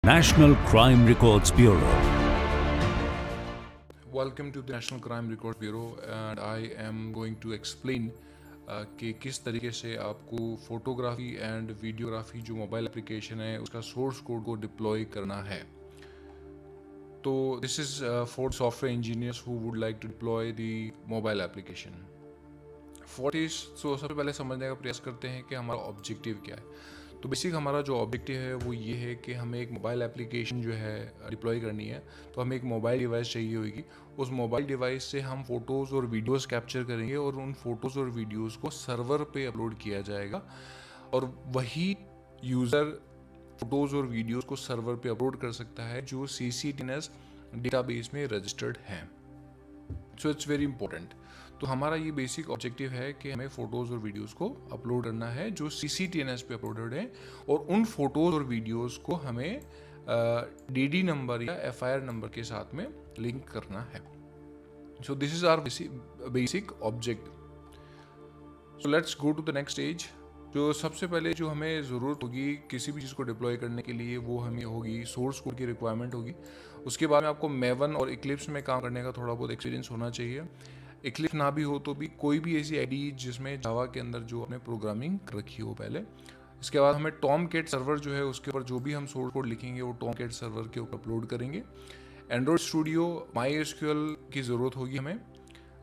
National Crime Records Bureau. Welcome to the National Crime Records Bureau and I am going to explain कि किस तरीके से आपको photography and videography जो mobile application है उसका सोर्स कोड को डिप्लॉय करना है। तो this is for software engineers who would like to deploy the mobile application. तो सबसे पहले समझने का प्रयास करते हैं कि हमारा ऑब्जेक्टिव क्या है। तो बेसिक हमारा जो ऑब्जेक्टिव है वो ये है कि हमें एक मोबाइल एप्लीकेशन जो है डिप्लॉय करनी है। तो हमें एक मोबाइल डिवाइस चाहिए होगी। उस मोबाइल डिवाइस से हम फ़ोटोज़ और वीडियोस कैप्चर करेंगे और उन फोटोज़ और वीडियोस को सर्वर पे अपलोड किया जाएगा और वही यूज़र फोटोज़ और वीडियोस को सर्वर पे अपलोड कर सकता है जो CCTNS डेटाबेस में रजिस्टर्ड हैं। So it's very important. तो हमारा ये बेसिक ऑब्जेक्टिव है कि हमें फ़ोटोज़ और वीडियोस को अपलोड करना है जो CCTNS पे अपलोडेड है और उन फोटोज़ और वीडियोस को हमें DD नंबर या FIR नंबर के साथ में लिंक करना है। So this is our basic objective. So let's go to the next stage. जो सबसे पहले जो हमें ज़रूरत होगी किसी भी चीज़ को डिप्लॉय करने के लिए वो हमें होगी सोर्स कोड की रिक्वायरमेंट होगी। उसके बाद में आपको मेवन और इक्लिप्स में काम करने का थोड़ा बहुत एक्सपीरियंस होना चाहिए। इक्लिप्स ना भी हो तो भी कोई भी ऐसी आईडी जिसमें जावा के अंदर जो हमने प्रोग्रामिंग रखी हो पहले। इसके बाद हमें टॉमकैट सर्वर जो है उसके ऊपर जो भी हम सोर्स कोड लिखेंगे वो टॉमकैट सर्वर के ऊपर अपलोड करेंगे। एंड्रॉयड स्टूडियो MySQL की ज़रूरत होगी हमें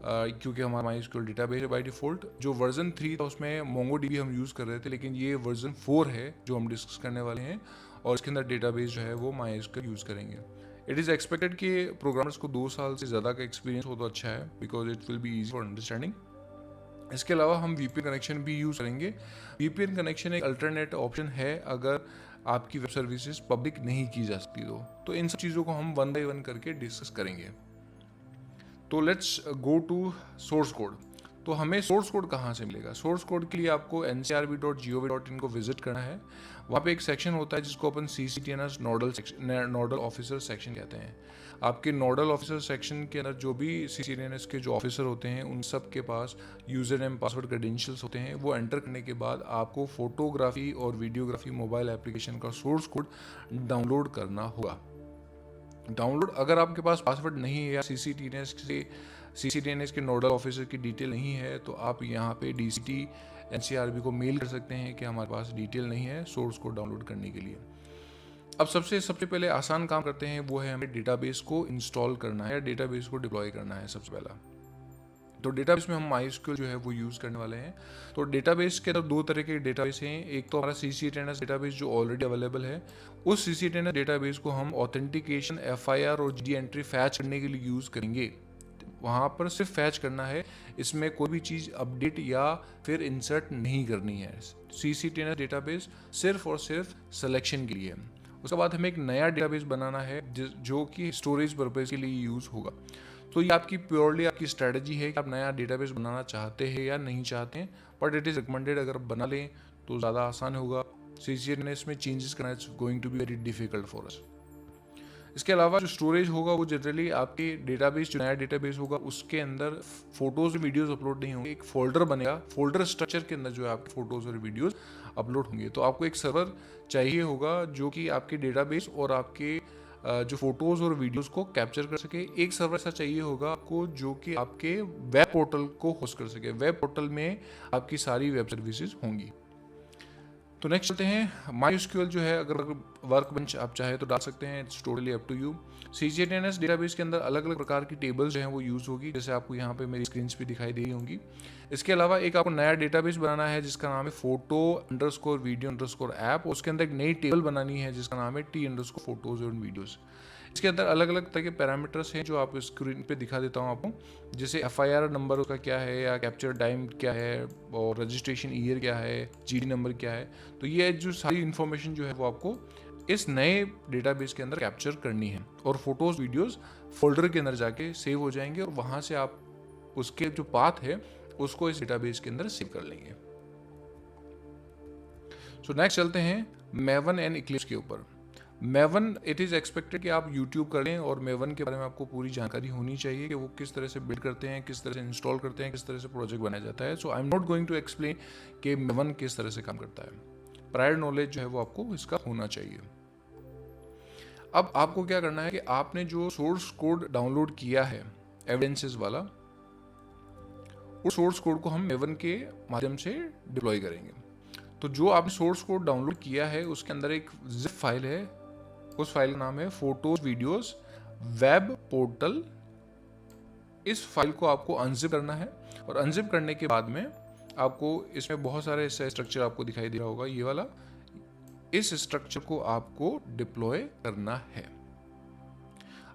क्योंकि हमारा MySQL डेटाबेस है बाय डिफ़ॉल्ट। जो वर्जन 3 था उसमें MongoDB हम यूज़ कर रहे थे, लेकिन ये वर्जन 4 है जो हम डिस्कस करने वाले हैं और इसके अंदर डेटाबेस जो है वो MySQL यूज़ करेंगे। इट इज़ एक्सपेक्टेड कि प्रोग्रामर्स को 2 साल से ज़्यादा का एक्सपीरियंस हो तो अच्छा है because it will be easy for understanding. इसके अलावा हम VPN कनेक्शन भी यूज़ करेंगे। VPN कनेक्शन एक अल्टरनेट ऑप्शन है अगर आपकी वेब सर्विसेज पब्लिक नहीं की जा सकती तो इन सब चीज़ों को हम वन बाय वन करके डिस्कस करेंगे। तो let's go to source code. तो हमें सोर्स कोड कहाँ से मिलेगा? सोर्स कोड के लिए आपको ncrb.gov.in को विजिट करना है। वहाँ पे एक सेक्शन होता है जिसको अपन CCTNS नोडल ऑफिसर सेक्शन कहते हैं। आपके नोडल ऑफिसर सेक्शन के अंदर जो भी CCTNS के जो ऑफिसर होते हैं उन सब के पास यूज़र नेम पासवर्ड क्रेडेंशियल्स होते हैं। वो एंटर करने के बाद आपको फोटोग्राफी और वीडियोग्राफी मोबाइल एप्लीकेशन का सोर्स कोड डाउनलोड करना होगा। डाउनलोड अगर आपके पास पासवर्ड नहीं है या CCTNS के नोडल ऑफिसर की डिटेल नहीं है तो आप यहाँ पे DCT NCRB को मेल कर सकते हैं कि हमारे पास डिटेल नहीं है सोर्स को डाउनलोड करने के लिए। अब सबसे पहले आसान काम करते हैं वो है हमें डेटाबेस को इंस्टॉल करना है, डेटाबेस को डिप्लॉय करना है सबसे पहला। तो डेटाबेस में हम MySQL जो है वो यूज़ करने वाले हैं। तो डेटाबेस के अंदर 2 तरह के डेटाबेस हैं। एक तो हमारा CCTNS डेटाबेस जो ऑलरेडी अवेलेबल है। उस CCTNS डेटाबेस को हम ऑथेंटिकेशन FIR और GD एंट्री फैच करने के लिए यूज़ करेंगे। वहाँ पर सिर्फ फैच करना है, इसमें कोई भी चीज़ अपडेट या फिर इंसर्ट नहीं करनी है। CCTNS डेटाबेस सिर्फ और सिर्फ सिलेक्शन के लिए। उसके बाद हमें एक नया डेटाबेस बनाना है जो कि स्टोरेज पर्पज़ के लिए यूज़ होगा। तो ये आपकी प्योरली आपकी स्ट्रैटेजी है कि आप नया डेटाबेस बनाना चाहते हैं या नहीं चाहते हैं, बट इट इज़ रिकमेंडेड अगर बना लें तो ज़्यादा आसान होगा। CCTNS में चेंजेस करना it's going to be very difficult for us. इसके अलावा जो स्टोरेज होगा वो जनरली आपके डेटाबेस जो नया डेटाबेस होगा उसके अंदर फोटोज़ और वीडियोज़ अपलोड नहीं होंगे। एक फोल्डर बनेगा, फोल्डर स्ट्रक्चर के अंदर जो है आपके फ़ोटोज़ और वीडियोज़ अपलोड होंगे। तो आपको एक सर्वर चाहिए होगा जो कि आपके डेटाबेस और आपके जो फोटोज़ और वीडियोज़ को कैप्चर कर सके। एक सर्वर ऐसा चाहिए होगा आपको जो कि आपके वेब पोर्टल को होस्ट कर सके। वेब पोर्टल में आपकी सारी वेब सर्विसेज होंगी। तो नेक्स्ट चलते हैं MySQL जो है अगर वर्कबेंच आप चाहे तो डाल सकते हैं, it's totally up to you. CCTNS database के अंदर अलग अलग प्रकार की टेबल्स जो हैं वो यूज़ होगी, जैसे आपको यहाँ पे मेरी स्क्रीन पे दिखाई दे रही होंगी। इसके अलावा एक आपको नया डेटाबेस बनाना है जिसका नाम है photo_video_app। उसके अंदर एक नई टेबल बनानी है जिसका नाम है T_photos और वीडियोज़। इसके अंदर अलग अलग तरह के पैरामीटर्स हैं जो आप स्क्रीन पे दिखा देता हूँ आपको, जैसे FIR नंबर उसका क्या है या कैप्चर टाइम क्या है और रजिस्ट्रेशन ईयर क्या है, GD नंबर क्या है। तो ये जो सारी इन्फॉर्मेशन जो है वो आपको इस नए डेटाबेस के अंदर कैप्चर करनी है और फोटोज़ वीडियोज़ फोल्डर के अंदर जाके सेव हो जाएंगे और वहाँ से आप उसके जो पाथ है उसको इस डेटाबेस के अंदर सेव कर लेंगे। सो नेक्स्ट चलते हैं मेवन एंड इक्लिप्स के ऊपर। मेवन इट इज़ एक्सपेक्टेड कि आप यूट्यूब करें और मेवन के बारे में आपको पूरी जानकारी होनी चाहिए कि वो किस तरह से बिल्ड करते हैं, किस तरह से इंस्टॉल करते हैं, किस तरह से प्रोजेक्ट बनाया जाता है। So I am not going to explain कि मेवन किस तरह से काम करता है। प्रायर नॉलेज जो है वो आपको इसका होना चाहिए। अब आपको क्या करना है कि आपने जो सोर्स कोड डाउनलोड किया है एविडेंसेस वाला, उस सोर्स कोड को हम मेवन के माध्यम से डिप्लॉय करेंगे। तो जो आपने सोर्स कोड डाउनलोड किया है उसके अंदर एक जिप फाइल है, उस फाइल का नाम है फोटोज वीडियोस वेब पोर्टल। इस फाइल को आपको अनजिप करना है और अनजिप करने के बाद में आपको इसमें बहुत सारे ऐसे स्ट्रक्चर आपको दिखाई दे रहा होगा, ये वाला, इस स्ट्रक्चर को आपको डिप्लॉय करना है।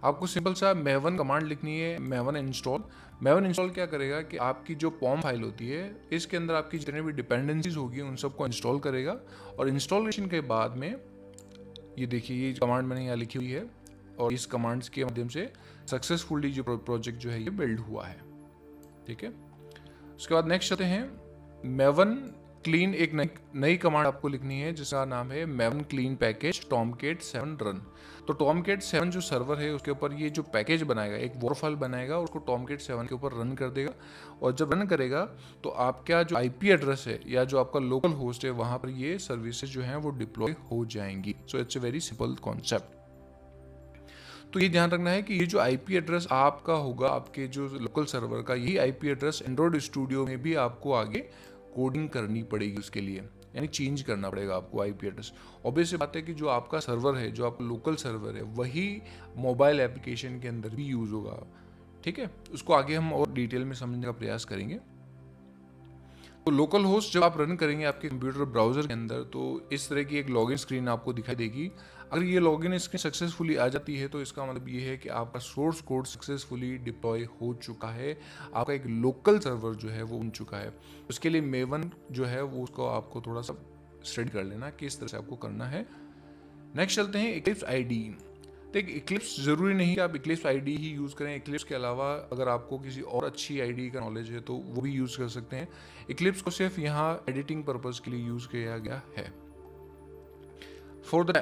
आपको सिंपल सा मेवन कमांड लिखनी है, मेवन इंस्टॉल। मेवन इंस्टॉल क्या करेगा कि आपकी जो पॉम फाइल होती है इसके अंदर आपकी जितने भी डिपेंडेंसीज होगी उन सबको इंस्टॉल करेगा, और इंस्टॉलेशन के बाद में ये देखिए ये कमांड मैंने यहाँ लिखी हुई है, और इस कमांड्स के माध्यम से सक्सेसफुली जो प्रोजेक्ट जो है ये बिल्ड हुआ है। ठीक है, उसके बाद नेक्स्ट चलते हैं मेवन क्लीन। एक नई कमांड आपको लिखनी है जिसका नाम है maven clean package Tomcat 7 run. तो टॉमकेट 7 जो सर्वर है उसके ऊपर ये जो पैकेज बनाएगा, एक वॉर फाइल बनाएगा, उसको टॉमकेट 7 के ऊपर रन कर देगा, और जब रन करेगा तो आपका जो आईपी एड्रेस है या जो आपका लोकल होस्ट है वहाँ पर ये सर्विसेज जो हैं वो डिप्लॉय हो जाएंगी। So it's a very simple concept. तो ये ध्यान रखना है कि ये जो आईपी एड्रेस आपका होगा, आपके जो लोकल सर्वर का, यही आईपी एड्रेस एंड्रॉइड स्टूडियो में भी आपको आगे कोडिंग करनी पड़ेगी उसके लिए, यानी चेंज करना पड़ेगा आपको आईपी एड्रेस। ऑब्वियस बात है कि जो आपका सर्वर है, जो आपका लोकल सर्वर है, वही मोबाइल एप्लीकेशन के अंदर भी यूज़ होगा। ठीक है, उसको आगे हम और डिटेल में समझने का प्रयास करेंगे। तो लोकल होस्ट जब आप रन करेंगे आपके कंप्यूटर ब्राउजर के अंदर, तो इस तरह की एक लॉगिन स्क्रीन आपको दिखाई देगी। अगर ये लॉगिन स्क्रीन सक्सेसफुली आ जाती है तो इसका मतलब ये है कि आपका सोर्स कोड सक्सेसफुली डिप्लॉय हो चुका है, आपका एक लोकल सर्वर जो है वो बन चुका है। उसके लिए मेवन जो है वो उसको आपको थोड़ा सा स्टडी कर लेना कि इस तरह से आपको करना है। नेक्स्ट चलते हैं इक्लिप्स आईडी। देखिए इक्लिप्स ज़रूरी नहीं कि आप इक्लिप्स आईडी ही यूज़ करें। इक्लिप्स के अलावा अगर आपको किसी और अच्छी आईडी का नॉलेज है तो वो भी यूज़ कर सकते हैं। इक्लिप्स को सिर्फ यहाँ एडिटिंग पर्पज़ के लिए यूज़ किया गया है। फॉर द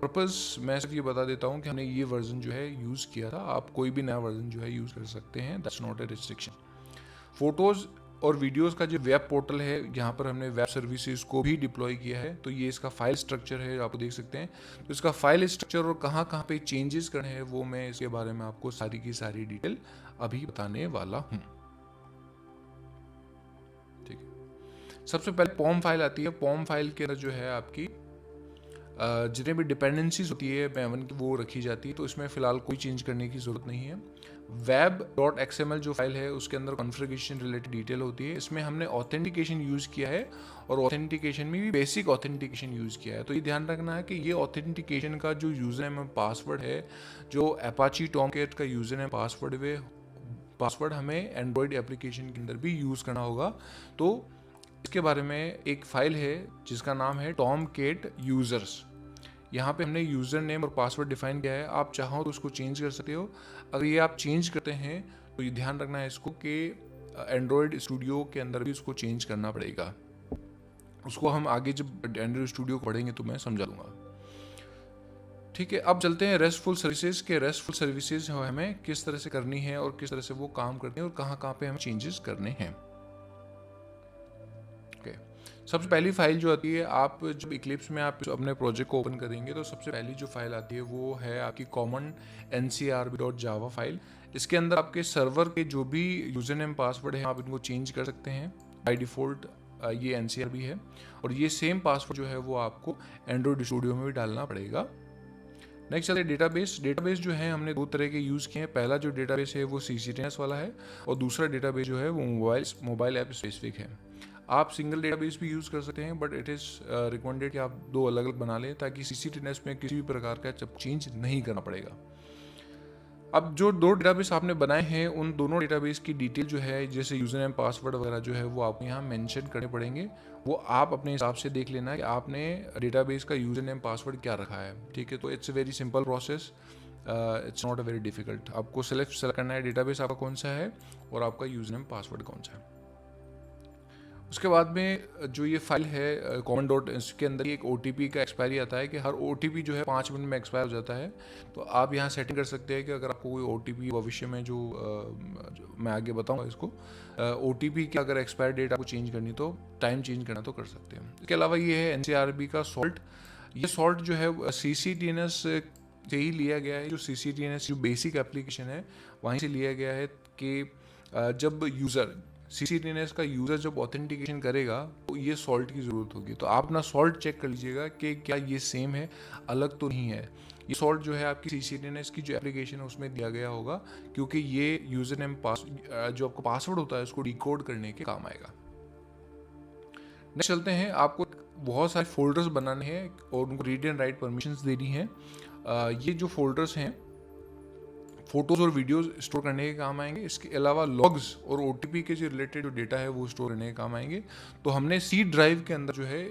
पर्पज़ मैं सिर्फ ये बता देता हूँ कि हमने ये वर्जन जो है यूज़ किया था। आप कोई भी नया वर्जन जो है यूज़ कर सकते हैं, that's not a restriction. Photos और वीडियोस का जो वेब पोर्टल है, यहाँ पर हमने वेब सर्विसेज को भी डिप्लॉय किया है। तो ये इसका फाइल स्ट्रक्चर है, आप देख सकते हैं। तो इसका फाइल स्ट्रक्चर और कहाँ कहाँ पे चेंजेस करने हैं वो मैं इसके बारे में आपको सारी की सारी डिटेल अभी बताने वाला हूँ। ठीक है, सबसे पहले पॉम फाइल आती है। पॉम फाइल के अंदर जो है आपकी जितने भी डिपेंडेंसीज होती है मेवन की वो रखी जाती है। तो इसमें फ़िलहाल कोई चेंज करने की ज़रूरत नहीं है। web.xml जो फाइल है उसके अंदर कॉन्फ़िगरेशन रिलेटेड डिटेल होती है। इसमें हमने ऑथेंटिकेशन यूज़ किया है, और ऑथेंटिकेशन में भी बेसिक ऑथेंटिकेशन यूज़ किया है। तो ये ध्यान रखना है कि ये ऑथेंटिकेशन का जो यूज़र नेम पासवर्ड है, जो अपाची टॉमकेट का यूज़र नेम पासवर्ड हमें एंड्रॉयड एप्लीकेशन के अंदर भी यूज़ करना होगा। तो इसके बारे में एक फ़ाइल है जिसका नाम है टॉमकेट यूज़र्स। यहाँ पे हमने यूज़र नेम और पासवर्ड डिफाइन किया है। आप चाहो तो उसको चेंज कर सकते हो। अगर ये आप चेंज करते हैं तो ये ध्यान रखना है इसको कि एंड्रॉयड स्टूडियो के अंदर भी उसको चेंज करना पड़ेगा। उसको हम आगे जब एंड्रॉयड स्टूडियो पढ़ेंगे तो मैं समझा दूंगा। ठीक है, अब चलते हैं रेस्टफुल सर्विसेज के। रेस्टफुल सर्विसेज हमें किस तरह से करनी है और किस तरह से वो काम करते हैं और कहाँ कहाँ पे हमें चेंजेस करने हैं। सबसे पहली फाइल जो आती है, आप जब इक्लिप्स में आप अपने प्रोजेक्ट को ओपन करेंगे तो सबसे पहली जो फाइल आती है वो है आपकी कॉमन ncrb.java फाइल। इसके अंदर आपके सर्वर के जो भी यूज़र नेम पासवर्ड है आप इनको चेंज कर सकते हैं। बाय डिफ़ॉल्ट ये ncrb है, और ये सेम पासवर्ड जो है वो आपको एंड्रॉयड स्टूडियो में भी डालना पड़ेगा। नेक्स्ट चलते हैं डेटाबेस। डेटाबेस जो है हमने दो तरह के यूज़ किए हैं। पहला जो डेटाबेस है वो CCTNS वाला है, और दूसरा डेटाबेस जो है वो मोबाइल ऐप स्पेसिफिक है। आप सिंगल डेटाबेस भी यूज़ कर सकते हैं, बट इट इज़ रिकमेंडेड कि आप दो अलग अलग बना लें ताकि CCTNS में किसी भी प्रकार का चेंज नहीं करना पड़ेगा। अब जो दो डेटाबेस आपने बनाए हैं उन दोनों डेटाबेस की डिटेल जो है, जैसे यूज़र नेम पासवर्ड वगैरह जो है वो आपको यहाँ मेंशन करने पड़ेंगे। वो आप अपने हिसाब से देख लेना कि आपने डेटाबेस का यूज़र नेम पासवर्ड क्या रखा है। ठीक है, तो it's a very simple process, it's not a very difficult. आपको सेलेक्ट करना है डेटाबेस आपका कौन सा है और आपका यूज़र नेम पासवर्ड कौन सा है। उसके बाद में जो ये फाइल है कॉमन डॉट, इसके अंदर एक OTP का एक्सपायरी आता है कि हर OTP जो है 5 मिनट में एक्सपायर हो जाता है। तो आप यहाँ सेटिंग कर सकते हैं कि अगर आपको कोई OTP भविष्य में जो मैं आगे बताऊँगा इसको, OTP की अगर एक्सपायर डेट आपको चेंज करनी तो टाइम चेंज करना तो कर सकते हैं। इसके अलावा ये है NCRB का सॉल्ट। ये सॉल्ट जो है CCTNS से ही लिया गया है। जो CCTNS जो बेसिक एप्लीकेशन है वहीं से लिया गया है कि जब यूज़र CCTNS का यूज़र जब ऑथेंटिकेशन करेगा तो ये सॉल्ट की ज़रूरत होगी। तो आप अपना सॉल्ट चेक कर लीजिएगा कि क्या ये सेम है, अलग तो नहीं है। ये सॉल्ट जो है आपकी CCTNS की जो एप्लीकेशन है उसमें दिया गया होगा, क्योंकि ये यूज़र नेम जो आपका पासवर्ड होता है उसको डिकोड करने के काम आएगा। नेक्स्ट चलते हैं, आपको बहुत सारे फोल्डर्स बनाने हैं और उनको रीड एंड राइट परमिशंस देनी है। ये जो फोल्डर्स हैं फोटोज़ और वीडियोज़ स्टोर करने के काम आएंगे। इसके अलावा लॉग्स और OTP के जो रिलेटेड जो डेटा है वो स्टोर करने के काम आएंगे। तो हमने C ड्राइव के अंदर जो है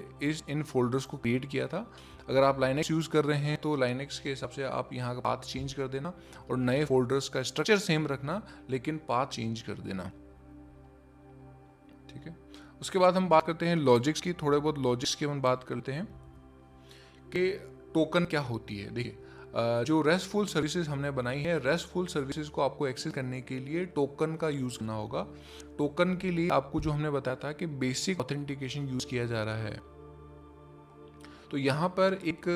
इन फोल्डर्स को क्रिएट किया था। अगर आप लाइनेक्स यूज़ कर रहे हैं तो लाइनेक्स के हिसाब से आप यहाँ का पाथ चेंज कर देना और नए फोल्डर्स का स्ट्रक्चर सेम रखना, लेकिन पाथ चेंज कर देना, ठीक है। उसके बाद हम बात करते हैं लॉजिक्स की। थोड़े बहुत लॉजिक्स की हम बात करते हैं कि टोकन क्या होती है। देखिए, जो रेस्टफुल सर्विसेज हमने बनाई है, रेस्टफुल सर्विसेज को आपको एक्सेस करने के लिए टोकन का यूज़ करना होगा। टोकन के लिए आपको जो हमने बताया था कि बेसिक ऑथेंटिकेशन यूज़ किया जा रहा है। तो यहाँ पर एक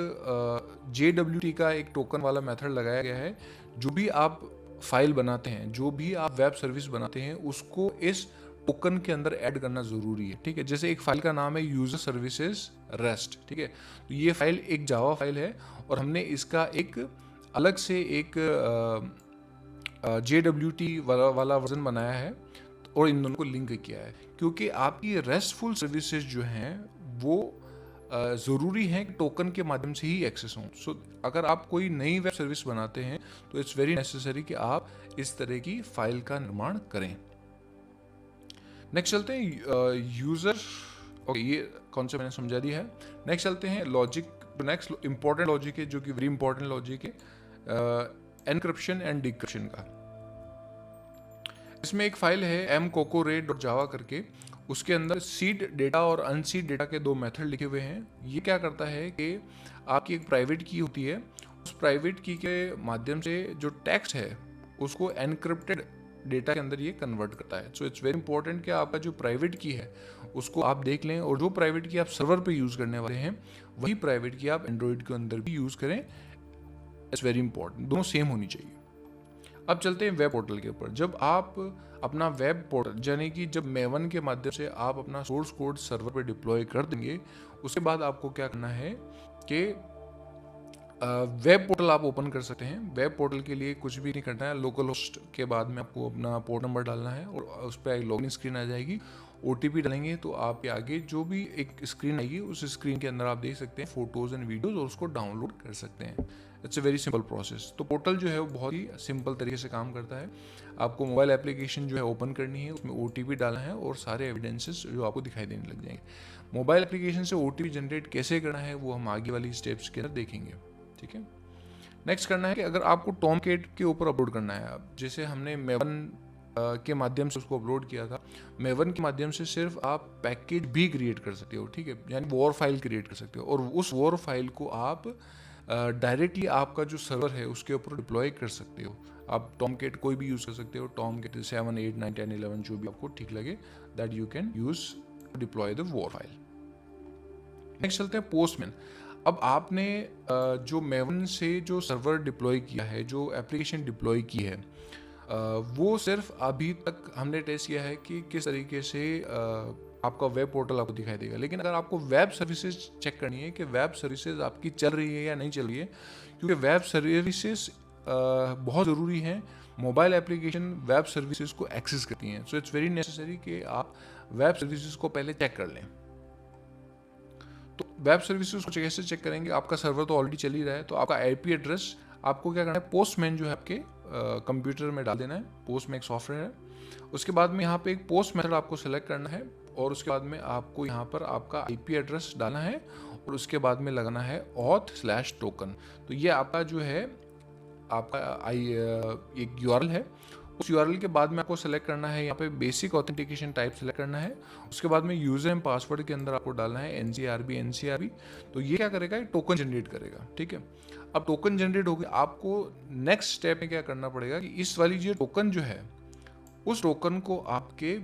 JWT का एक टोकन वाला मेथड लगाया गया है। जो भी आप फाइल बनाते हैं, जो भी आप वेब सर्विस बनाते हैं, उसको इस टोकन के अंदर ऐड करना ज़रूरी है, ठीक है। जैसे एक फाइल का नाम है यूज़र सर्विसेज रेस्ट, ठीक है। तो ये फाइल एक जावा फाइल है और हमने इसका एक अलग से एक JWT वाला वर्जन बनाया है और इन दोनों को लिंक किया है, क्योंकि आपकी रेस्टफुल सर्विसेज जो हैं वो ज़रूरी है कि टोकन के माध्यम से ही एक्सेस हों। सो अगर आप कोई नई वेब सर्विस बनाते हैं तो इट्स वेरी नेसेसरी कि आप इस तरह की फाइल का निर्माण करें। नेक्स्ट चलते हैं यूज़र, ओके, ये कॉन्सेप्ट मैंने समझा दिया है। नेक्स्ट चलते हैं लॉजिक। नेक्स्ट इंपॉर्टेंट लॉजिक है, जो कि वेरी इंपॉर्टेंट लॉजिक है, एनक्रिप्शन एंड डिक्रिप्शन का। इसमें एक फाइल है mcocore.java करके, उसके अंदर सीड डेटा और अनसीड डेटा के दो मेथड लिखे हुए हैं। ये क्या करता है कि आपकी एक प्राइवेट की होती है, उस प्राइवेट की के माध्यम से जो टेक्स्ट है उसको एनक्रिप्टेड डेटा के अंदर ये कन्वर्ट करता है। सो इट्स वेरी इंपॉर्टेंट कि आपका जो प्राइवेट की है उसको आप देख लें, और जो प्राइवेट की आप सर्वर पे यूज़ करने वाले हैं वही प्राइवेट की आप एंड्रॉयड के अंदर भी यूज़ करें। इट्स वेरी इंपॉर्टेंट, दोनों सेम होनी चाहिए। अब चलते हैं वेब पोर्टल के ऊपर। जब आप अपना वेब पोर्टल यानी कि जब मेवन के माध्यम से आप अपना सोर्स कोड सर्वर पे डिप्लॉय कर देंगे, उसके बाद आपको क्या करना है कि वेब पोर्टल आप ओपन कर सकते हैं। वेब पोर्टल के लिए कुछ भी नहीं करना है, लोकल होस्ट के बाद में आपको अपना पोर्ट नंबर डालना है और उस पर एक लॉगिन स्क्रीन आ जाएगी। OTP डालेंगे तो आपके आगे जो भी एक स्क्रीन आएगी, उस स्क्रीन के अंदर आप देख सकते हैं फोटोज़ एंड वीडियोज़ और उसको डाउनलोड कर सकते हैं। It's a very simple process. तो पोर्टल जो है वो बहुत ही सिंपल तरीके से काम करता है। आपको मोबाइल एप्लीकेशन जो है ओपन करनी है, उसमें OTP डालना है और सारे एविडेंसेस जो आपको दिखाई देने लग जाएंगे। मोबाइल एप्लीकेशन से OTP जनरेट कैसे करना है वो हम आगे वाली स्टेप्स के अंदर देखेंगे, ठीक है। नेक्स्ट करना है कि अगर आपको टॉमकेट के ऊपर अपलोड करना है, जैसे हमने मेवन के माध्यम से उसको अपलोड किया था, मेवन के माध्यम से सिर्फ आप पैकेज भी क्रिएट कर सकते हो, ठीक है, यानी वॉर फाइल क्रिएट कर सकते हो और उस वॉर फाइल को आप डायरेक्टली आपका जो सर्वर है उसके ऊपर डिप्लॉय कर सकते हो। आप टॉमकेट कोई भी यूज़ कर सकते हो, टॉमकेट 7, 8, 9, 10, 11 जो भी आपको ठीक लगे, that you can use deploy the war file. Next चलते हैं पोस्टमैन। अब आपने जो मेवन से जो सर्वर डिप्लॉय किया है, जो एप्लीकेशन डिप्लॉय की है, वो सिर्फ अभी तक हमने टेस्ट किया है कि किस तरीके से आपका वेब पोर्टल आपको दिखाई देगा। लेकिन अगर आपको वेब सर्विसेज चेक करनी है कि वेब सर्विसेज आपकी चल रही है या नहीं चल रही है, क्योंकि वेब सर्विसेज बहुत ज़रूरी हैं। मोबाइल एप्लीकेशन वेब सर्विसेज को एक्सेस करती हैं। सो इट्स वेरी नेसेसरी कि आप वेब सर्विसेज को पहले चेक कर लें। तो वेब सर्विसेज को कैसे चेक करेंगे? आपका सर्वर तो ऑलरेडी चल ही रहा है, तो आपका IP एड्रेस आपको क्या करना है, पोस्टमैन जो है आपके कंप्यूटर में डाल देना है। पोस्टमैन एक सॉफ्टवेयर है। उसके बाद में यहाँ पे एक पोस्ट मेथड आपको सेलेक्ट करना है और उसके बाद में आपको यहाँ पर आपका IP एड्रेस डालना है और उसके बाद में लगाना है auth/token। तो ये आपका जो है आपका एक URL है। उस URL के बाद में आपको सेलेक्ट करना है यहाँ पे बेसिक ऑथेंटिकेशन टाइप सेलेक्ट करना है। उसके बाद में यूजर एंड पासवर्ड के अंदर आपको डालना है NCRB। तो ये क्या करेगा, टोकन जनरेट करेगा, ठीक है। अब टोकन जनरेट हो गया, आपको नेक्स्ट स्टेप में क्या करना पड़ेगा कि इस वाली जो टोकन जो है, उस टोकन को आपके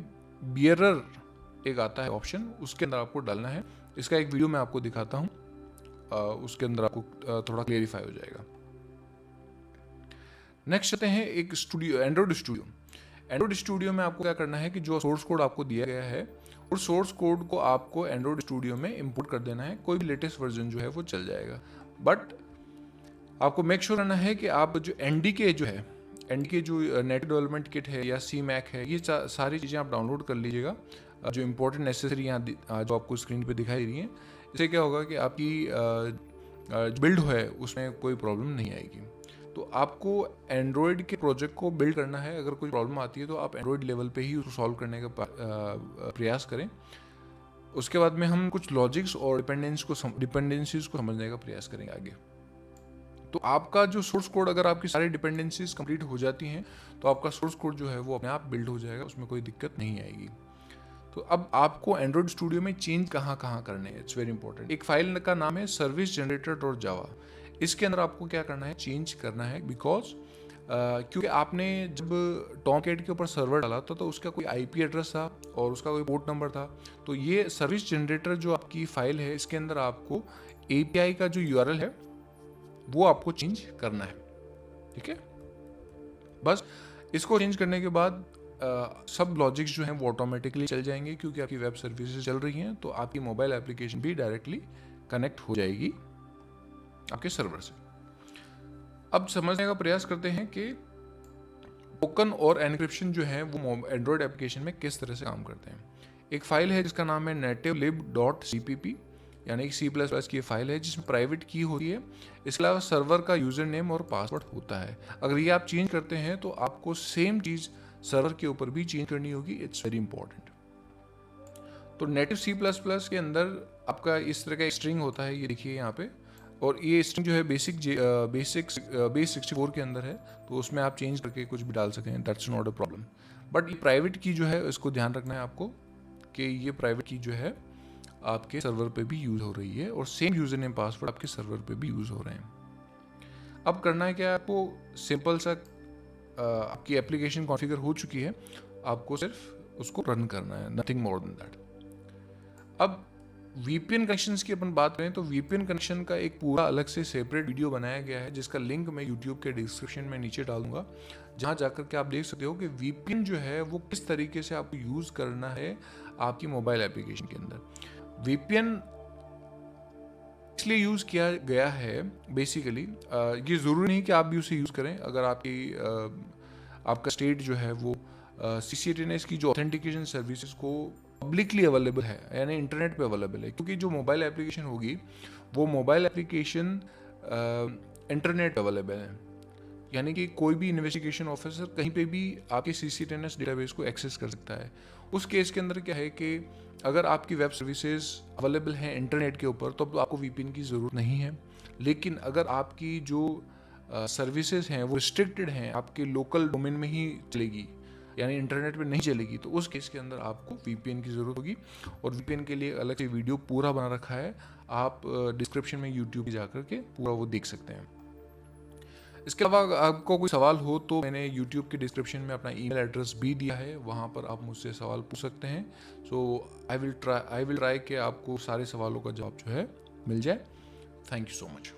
बियरर एक आता है ऑप्शन, उसके अंदर आपको डालना है। इसका एक वीडियो मैं आपको दिखाता हूँ। उसके अंदर आपको थोड़ा क्लियरिफाई हो जाएगा। नेक्स्ट चलते हैं एक studio, Android studio. Android studio में आपको क्या करना है कि जो सोर्स कोड आपको दिया गया है उस सोर्स कोड को आपको एंड्रॉइड स्टूडियो में इंपोर्ट कर देना है। कोई भी लेटेस्ट वर्जन जो है वो चल जाएगा, बट आपको मेक श्योर करना है कि आप जो एनडीके जो है, एनडीके जो नेटिव डेवलपमेंट किट है या सी मैक है, ये सारी चीज़ें आप डाउनलोड कर लीजिएगा। जो इंपॉर्टेंट नेसेसरी यहाँ जो आपको स्क्रीन पे दिखाई दे रही है, इससे क्या होगा कि आपकी बिल्ड है उसमें कोई प्रॉब्लम नहीं आएगी। तो आपको एंड्रॉयड के प्रोजेक्ट को बिल्ड करना है। अगर कोई प्रॉब्लम आती है तो आप एंड्रॉयड लेवल पे ही उसको सॉल्व करने का प्रयास करें। उसके बाद में हम कुछ लॉजिक्स और डिपेंडेंसीज को समझने का प्रयास करेंगे आगे। तो आपका जो सोर्स कोड, अगर आपकी सारी डिपेंडेंसीज कंप्लीट हो जाती हैं तो आपका सोर्स कोड जो है वो अपने आप बिल्ड हो जाएगा, उसमें कोई दिक्कत नहीं आएगी। तो अब आपको एंड्रॉइड स्टूडियो में चेंज कहाँ करने हैं, इट्स वेरी इंपॉर्टेंट। एक फाइल का नाम है सर्विस जनरेटर डॉट जावा। इसके अंदर आपको क्या करना है, चेंज करना है, बिकॉज क्योंकि आपने जब टॉमकैट के ऊपर सर्वर डाला था तो उसका कोई आईपी एड्रेस था और उसका कोई पोर्ट नंबर था। तो ये सर्विस जनरेटर जो आपकी फाइल है, इसके अंदर आपको एपीआई का जो यूआरएल है वो आपको चेंज करना है। ठीक है, बस इसको चेंज करने के बाद सब लॉजिक्स जो हैं वो ऑटोमेटिकली चल जाएंगे, क्योंकि आपकी वेब सर्विसेज चल रही हैं तो आपकी मोबाइल एप्लीकेशन भी डायरेक्टली कनेक्ट हो जाएगी आपके सर्वर से। अब समझने का प्रयास करते हैं कि टोकन और एनक्रिप्शन जो है वो एंड्रॉयड एप्लीकेशन में किस तरह से काम करते हैं। एक फाइल है जिसका नाम है nativlib.cpp, यानी कि C++ की फाइल है जिसमें प्राइवेट की होती है। इसके अलावा सर्वर का यूजर नेम और पासवर्ड होता है। अगर ये आप चेंज करते हैं तो आपको सेम चीज़ सर्वर के ऊपर भी चेंज करनी होगी। It's very important. तो नेटिव C++ के अंदर आपका इस तरह का स्ट्रिंग होता है, ये देखिए यहाँ पे, और ये स्ट्रिंग जो है बेस 64 के अंदर है, तो उसमें आप चेंज करके कुछ भी डाल सकते हैं, that's not a problem. But ये प्राइवेट की जो है इसको ध्यान रखना है आपको कि ये प्राइवेट की जो है आपके सर्वर पे भी यूज़ हो रही है और सेम यूज़र नेम पासवर्ड आपके सर्वर पे भी यूज़ हो रहे हैं। अब करना है क्या, आपको सिंपल सा आपकी एप्लीकेशन कॉन्फ़िगर हो चुकी है, आपको सिर्फ उसको रन करना है, नथिंग मोर देन दैट। अब VPN कनेक्शंस की अपन बात करें तो VPN कनेक्शन का एक पूरा अलग से सेपरेट वीडियो बनाया गया है, जिसका लिंक मैं YouTube के डिस्क्रिप्शन में नीचे डाल दूंगा, जहां जाकर के आप देख सकते हो कि VPN जो है वो किस तरीके से आपको यूज़ करना है आपकी मोबाइल एप्लीकेशन के अंदर। VPN इसलिए यूज़ किया गया है बेसिकली, ये ज़रूरी नहीं कि आप भी उसे यूज़ करें। अगर आपका स्टेट जो है वो CCTNS की जो ऑथेंटिकेशन सर्विसेज को पब्लिकली अवेलेबल है, यानी इंटरनेट पे अवेलेबल है, क्योंकि जो मोबाइल एप्लीकेशन होगी वो मोबाइल एप्लीकेशन इंटरनेट अवेलेबल है, यानी कि कोई भी इन्वेस्टिगेशन ऑफिसर कहीं पे भी आपके CCTNS डेटाबेस को एक्सेस कर सकता है। उस केस के अंदर क्या है कि अगर आपकी वेब सर्विसेज अवेलेबल हैं इंटरनेट के ऊपर तो आपको VPN की ज़रूरत नहीं है। लेकिन अगर आपकी जो सर्विसेज हैं वो रिस्ट्रिक्टेड हैं, आपके लोकल डोमेन में ही चलेगी, यानी इंटरनेट पे नहीं चलेगी, तो उस केस के अंदर आपको VPN की ज़रूरत होगी। और VPN के लिए अलग से वीडियो पूरा बना रखा है, आप डिस्क्रिप्शन में YouTube पे जाकर के पूरा वो देख सकते हैं। इसके अलावा आपको कोई सवाल हो तो मैंने YouTube के डिस्क्रिप्शन में अपना ईमेल एड्रेस भी दिया है, वहाँ पर आप मुझसे सवाल पूछ सकते हैं। सो आई विल ट्राई कि आपको सारे सवालों का जवाब जो है मिल जाए। Thank you so much.